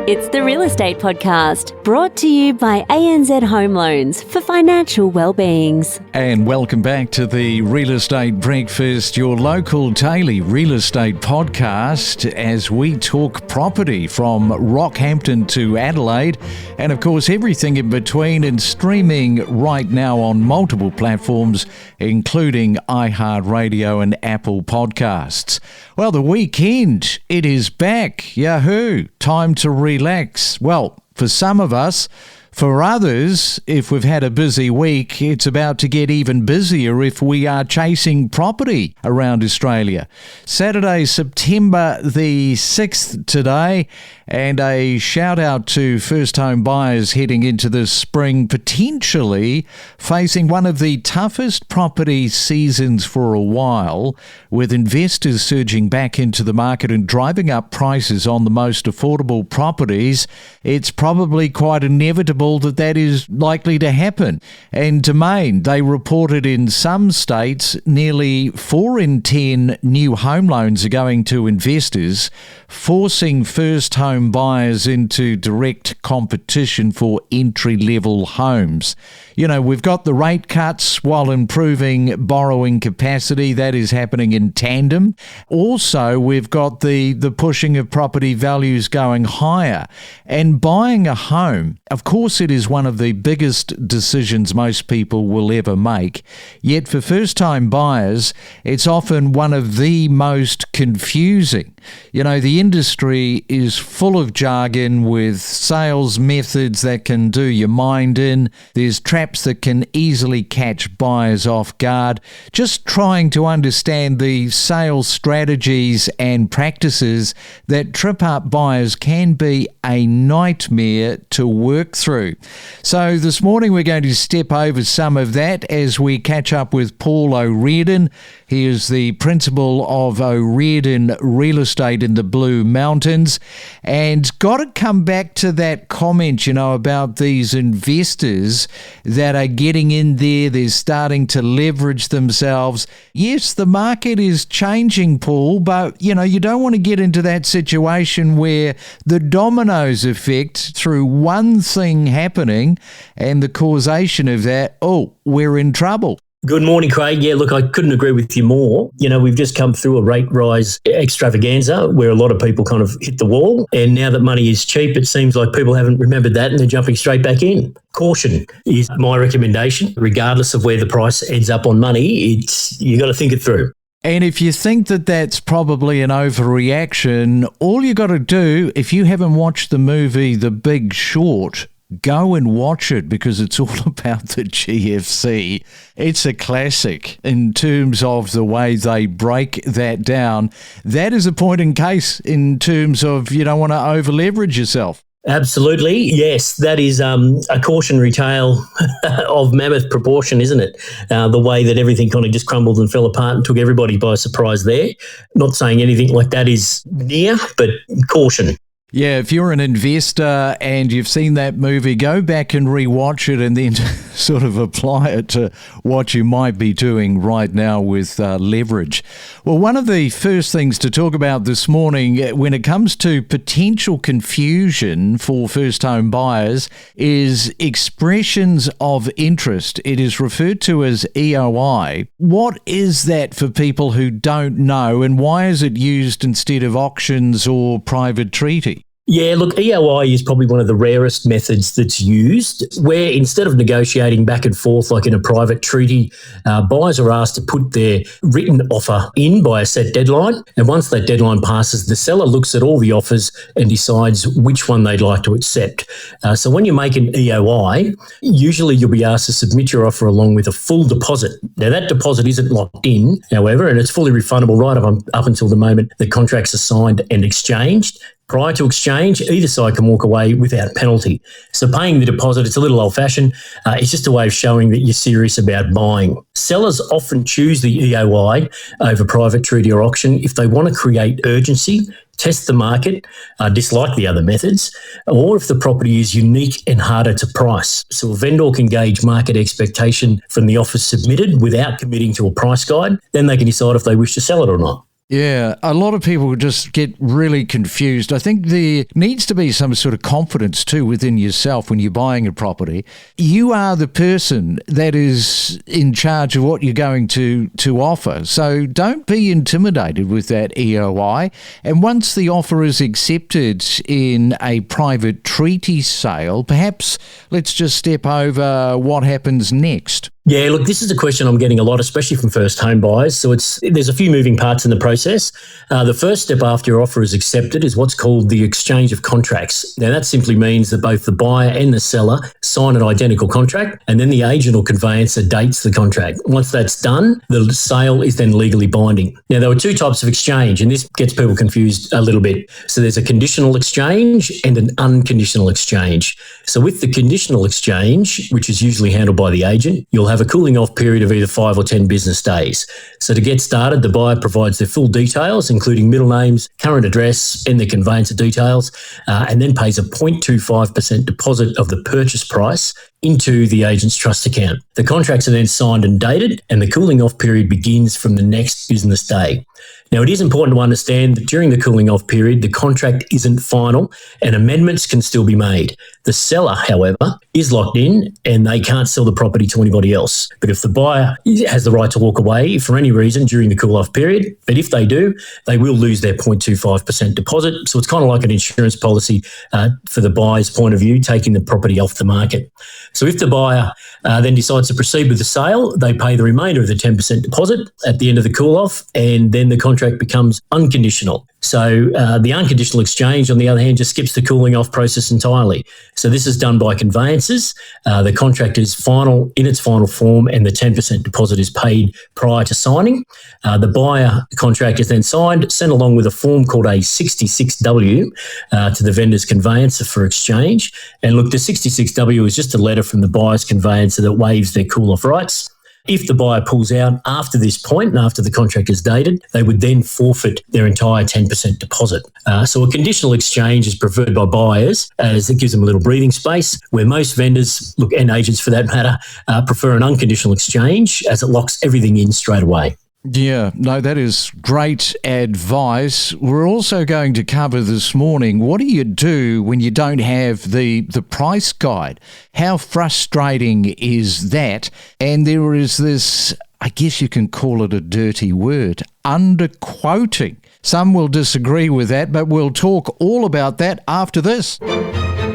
It's the Real Estate Podcast, brought to you by ANZ Home Loans for financial well-beings. And welcome back to the Real Estate Breakfast, your local daily real estate podcast, as we talk property from Rockhampton to Adelaide, and of course everything in between, and streaming right now on multiple platforms, including iHeartRadio and Apple Podcasts. Well, the weekend, it is back. Yahoo! Time to relax. Well, for some of us. For others, if we've had a busy week, it's about to get even busier if we are chasing property around Australia. Saturday, September the 6th today, and a shout out to first home buyers heading into the spring, potentially facing one of the toughest property seasons for a while, with investors surging back into the market and driving up prices on the most affordable properties. It's probably quite inevitable that is likely to happen. And Domain, they reported in some states nearly 4 in 10 new home loans are going to investors, forcing first home buyers into direct competition for entry-level homes. You know, we've got the rate cuts while improving borrowing capacity. That is happening in tandem. Also, we've got the pushing of property values going higher. And buying a home, of course, it is one of the biggest decisions most people will ever make. Yet for first-time buyers, it's often one of the most confusing. You know, the industry is full of jargon with sales methods that can do your mind in. There's traps that can easily catch buyers off guard. Just trying to understand the sales strategies and practices that trip up buyers can be a nightmare to work through. So this morning we're going to step over some of that as we catch up with Paul O'Riordan. He is the principal of O'Riordan Real Estate in the Blue Mountains. And got to come back to that comment, you know, about these investors that are getting in there. They're starting to leverage themselves. Yes, the market is changing, Paul, but, you know, you don't want to get into that situation where the dominoes effect through one thing happening and the causation of that, we're in trouble. Good morning, Craig. Yeah, look, I couldn't agree with you more. You know, we've just come through a rate rise extravaganza where a lot of people kind of hit the wall. And now that money is cheap, it seems like people haven't remembered that and they're jumping straight back in. Caution is my recommendation. Regardless of where the price ends up on money, you got to think it through. And if you think that that's probably an overreaction, all you got to do, if you haven't watched the movie The Big Short, go and watch it, because it's all about the GFC. It's a classic in terms of the way they break that down. That is a point in case in terms of you don't want to over-leverage yourself. Absolutely. Yes, that is a cautionary tale of mammoth proportion, isn't it? The way that everything kind of just crumbled and fell apart and took everybody by surprise there. Not saying anything like that is near, but caution. Yeah, if you're an investor and you've seen that movie, go back and rewatch it and then sort of apply it to what you might be doing right now with leverage. Well, one of the first things to talk about this morning when it comes to potential confusion for first-home buyers is expressions of interest. It is referred to as EOI. What is that for people who don't know, and why is it used instead of auctions or private treaty? Yeah, look, EOI is probably one of the rarest methods that's used, where instead of negotiating back and forth like in a private treaty, buyers are asked to put their written offer in by a set deadline. And once that deadline passes, the seller looks at all the offers and decides which one they'd like to accept. So when you make an EOI, usually you'll be asked to submit your offer along with a full deposit. Now, that deposit isn't locked in, however, and it's fully refundable right up until the moment the contracts are signed and exchanged. Prior to exchange, either side can walk away without penalty. So paying the deposit, it's a little old-fashioned. It's just a way of showing that you're serious about buying. Sellers often choose the EOI over private treaty or auction if they want to create urgency, test the market, dislike the other methods, or if the property is unique and harder to price. So a vendor can gauge market expectation from the offers submitted without committing to a price guide. Then they can decide if they wish to sell it or not. Yeah, a lot of people just get really confused. I think there needs to be some sort of confidence too within yourself when you're buying a property. You are the person that is in charge of what you're going to offer. So don't be intimidated with that EOI. And once the offer is accepted in a private treaty sale, perhaps let's just step over what happens next. Yeah, look, this is a question I'm getting a lot, especially from first home buyers. So there's a few moving parts in the process. The first step after your offer is accepted is what's called the exchange of contracts. Now, that simply means that both the buyer and the seller sign an identical contract, and then the agent or conveyancer dates the contract. Once that's done, the sale is then legally binding. Now, there were two types of exchange, and this gets people confused a little bit. So there's a conditional exchange and an unconditional exchange. So with the conditional exchange, which is usually handled by the agent, you'll have a cooling off period of either 5 or 10 business days. So to get started, the buyer provides their full details, including middle names, current address, and their conveyancer details, and then pays a 0.25% deposit of the purchase price into the agent's trust account. The contracts are then signed and dated, and the cooling off period begins from the next business day. Now, it is important to understand that during the cooling off period, the contract isn't final and amendments can still be made. The seller, however, is locked in and they can't sell the property to anybody else. But if the buyer has the right to walk away for any reason during the cool off period, but if they do, they will lose their 0.25% deposit. So it's kind of like an insurance policy for the buyer's point of view, taking the property off the market. So if the buyer then decides to proceed with the sale, they pay the remainder of the 10% deposit at the end of the cool off, and then the contract becomes unconditional. So the unconditional exchange, on the other hand, just skips the cooling off process entirely. So this is done by conveyancers. The contract is final in its final form, and the 10% deposit is paid prior to signing. The buyer contract is then signed, sent along with a form called a 66W to the vendor's conveyancer for exchange. And look, the 66W is just a letter from the buyer's conveyancer that waives their cool-off rights. If the buyer pulls out after this point and after the contract is dated, they would then forfeit their entire 10% deposit. So a conditional exchange is preferred by buyers as it gives them a little breathing space, where most vendors, and agents for that matter, prefer an unconditional exchange as it locks everything in straight away. Yeah, no, that is great advice. We're also going to cover this morning, what do you do when you don't have the price guide? How frustrating is that? And there is this, I guess you can call it a dirty word, underquoting. Some will disagree with that, but we'll talk all about that after this.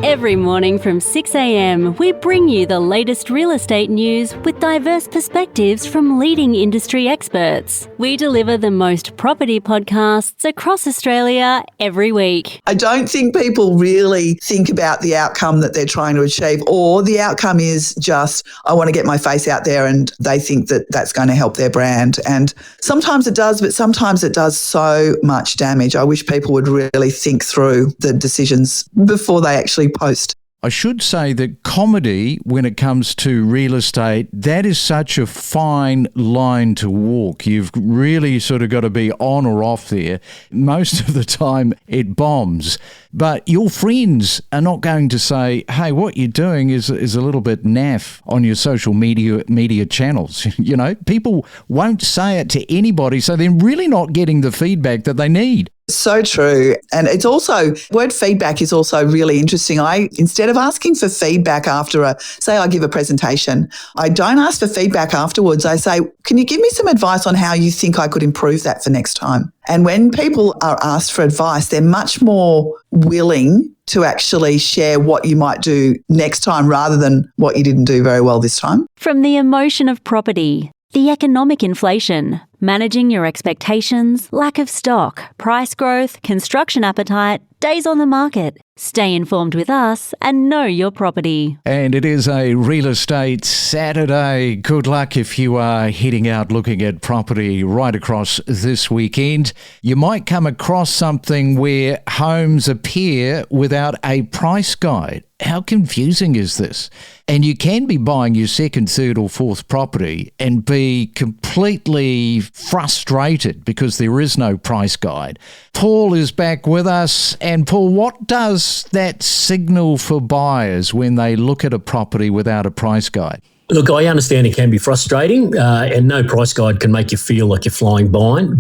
Every morning from 6 a.m, we bring you the latest real estate news with diverse perspectives from leading industry experts. We deliver the most property podcasts across Australia every week. I don't think people really think about the outcome that they're trying to achieve, or the outcome is just, I want to get my face out there, and they think that that's going to help their brand. And sometimes it does, but sometimes it does so much damage. I wish people would really think through the decisions before they actually post. I should say that comedy, when it comes to real estate, that is such a fine line to walk. You've really sort of got to be on or off there. Most of the time it bombs. But your friends are not going to say, hey, what you're doing is a little bit naff on your social media channels. You know, people won't say it to anybody, so they're really not getting the feedback that they need. So true. And it's also, word feedback is also really interesting. Instead of asking for feedback after say I give a presentation, I don't ask for feedback afterwards. I say, can you give me some advice on how you think I could improve that for next time? And when people are asked for advice, they're much more willing to actually share what you might do next time rather than what you didn't do very well this time. From the emotion of property, the economic inflation, managing your expectations, lack of stock, price growth, construction appetite, days on the market. Stay informed with us and know your property. And it is a Real Estate Saturday. Good luck if you are heading out looking at property right across this weekend. You might come across something where homes appear without a price guide. How confusing is this? And you can be buying your second, third or fourth property and be completely frustrated because there is no price guide. Paul is back with us. And Paul, what does that signal for buyers when they look at a property without a price guide? Look, I understand it can be frustrating, and no price guide can make you feel like you're flying blind.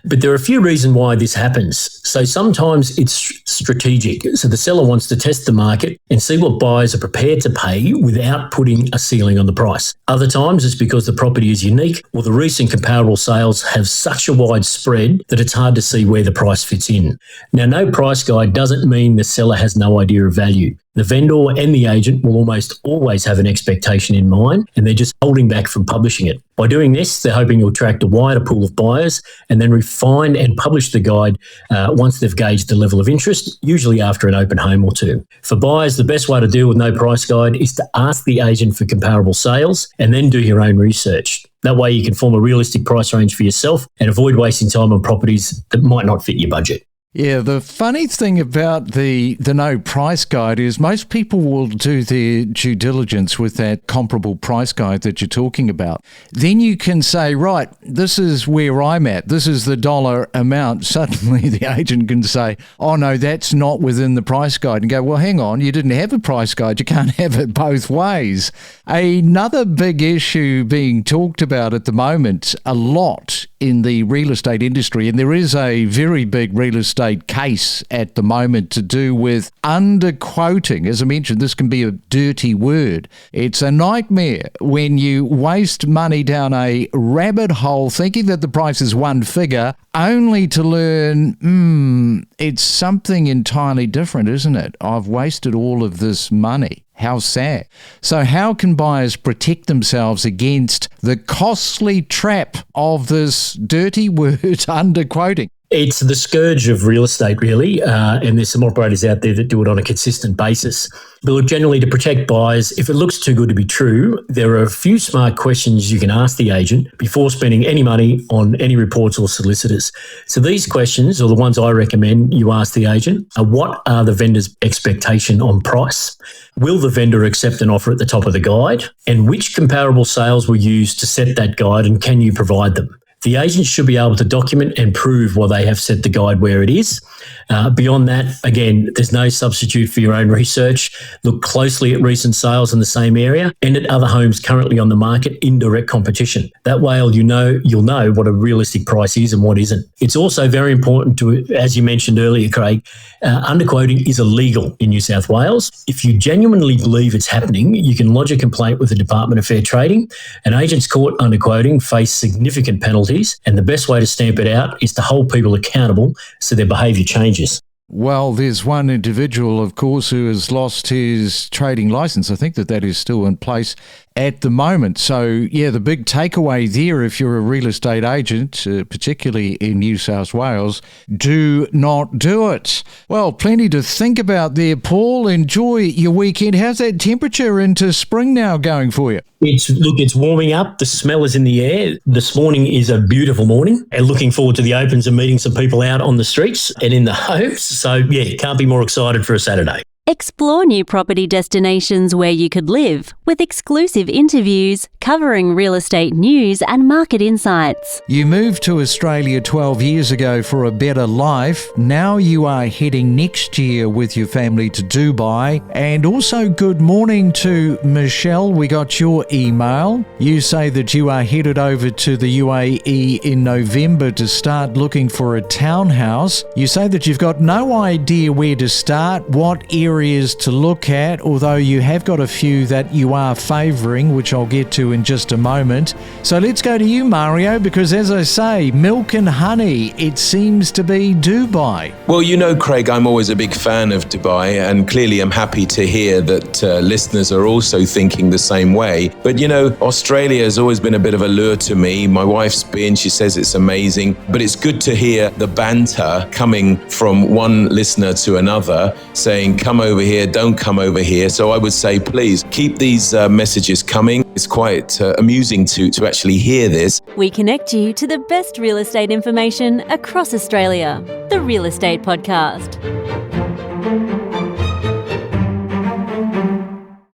But there are a few reasons why this happens. So sometimes it's strategic. So the seller wants to test the market and see what buyers are prepared to pay without putting a ceiling on the price. Other times it's because the property is unique or the recent comparable sales have such a wide spread that it's hard to see where the price fits in. Now, no price guide doesn't mean the seller has no idea of value. The vendor and the agent will almost always have an expectation in mind, and they're just holding back from publishing it. By doing this, they're hoping to attract a wider pool of buyers and then refine and publish the guide once they've gauged the level of interest, usually after an open home or two. For buyers, the best way to deal with no price guide is to ask the agent for comparable sales and then do your own research. That way you can form a realistic price range for yourself and avoid wasting time on properties that might not fit your budget. Yeah, the funny thing about the no price guide is most people will do their due diligence with that comparable price guide that you're talking about. Then you can say, right, this is where I'm at. This is the dollar amount. Suddenly the agent can say, oh no, that's not within the price guide. And go, well, hang on, you didn't have a price guide. You can't have it both ways. Another big issue being talked about at the moment a lot in the real estate industry, and there is a very big real estate case at the moment to do with underquoting. As I mentioned, this can be a dirty word. It's a nightmare when you waste money down a rabbit hole thinking that the price is one figure, only to learn, it's something entirely different, isn't it? I've wasted all of this money. How sad. So how can buyers protect themselves against the costly trap of this dirty word underquoting? It's the scourge of real estate, really, and there's some operators out there that do it on a consistent basis. But look, generally, to protect buyers, if it looks too good to be true, there are a few smart questions you can ask the agent before spending any money on any reports or solicitors. So these questions, or the ones I recommend you ask the agent, are: what are the vendor's expectation on price? Will the vendor accept an offer at the top of the guide? And which comparable sales were used to set that guide, and can you provide them? The agent should be able to document and prove why they have set the guide where it is. Beyond that, again, there's no substitute for your own research. Look closely at recent sales in the same area and at other homes currently on the market in direct competition. That way you'll know what a realistic price is and what isn't. It's also very important to, as you mentioned earlier, Craig, underquoting is illegal in New South Wales. If you genuinely believe it's happening, you can lodge a complaint with the Department of Fair Trading. And agents caught underquoting face significant penalties, and the best way to stamp it out is to hold people accountable so their behaviour changes. Well, there's one individual, of course, who has lost his trading licence. I think that is still in place at the moment. So, yeah, the big takeaway there, if you're a real estate agent, particularly in New South Wales, do not do it. Well, plenty to think about there, Paul. Enjoy your weekend. How's that temperature into spring now going for you? It's warming up. The smell is in the air. This morning is a beautiful morning, and looking forward to the opens and meeting some people out on the streets and in the homes. So, yeah, can't be more excited for a Saturday. Explore new property destinations where you could live with exclusive interviews covering real estate news and market insights. You moved to Australia 12 years ago for a better life. Now you are heading next year with your family to Dubai. And also good morning to Michelle. We got your email. You say that you are headed over to the UAE in November to start looking for a townhouse. You say that you've got no idea where to start, what areas to look at, although you have got a few that you are favouring, which I'll get to in just a moment. So let's go to you, Mario, because as I say, milk and honey, it seems to be Dubai. Well, you know, Craig, I'm always a big fan of Dubai, and clearly I'm happy to hear that listeners are also thinking the same way. But, you know, Australia has always been a bit of a lure to me. My wife's been, she says it's amazing, but it's good to hear the banter coming from one listener to another saying, come over here, don't come over here. So I would say, please keep these messages coming. It's quite amusing to actually hear this. We connect you to the best real estate information across Australia. The Real Estate Podcast.